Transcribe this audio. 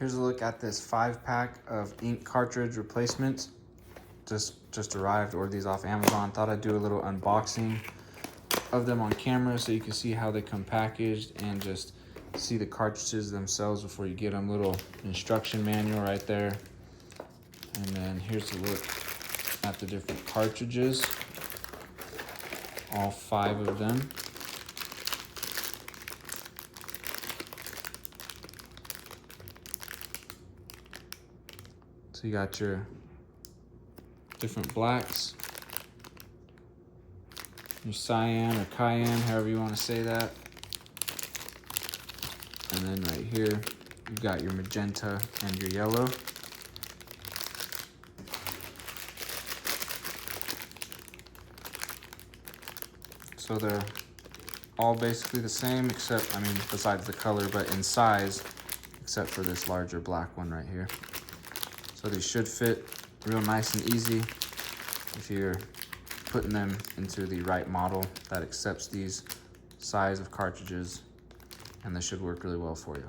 Here's a look at this 5-pack of ink cartridge replacements. Just arrived, ordered these off Amazon. Thought I'd do a little unboxing of them on camera so you can see how they come packaged and just see the cartridges themselves before you get them. Little instruction manual right there. And then here's a look at the different cartridges, all 5 of them. So you got your different blacks, your cyan or cayenne, however you want to say that. And then right here, you've got your magenta and your yellow. So they're all basically the same, except, I mean, besides the color, but in size, except for this larger black one right here. So these should fit real nice and easy if you're putting them into the right model that accepts these size of cartridges, and they should work really well for you.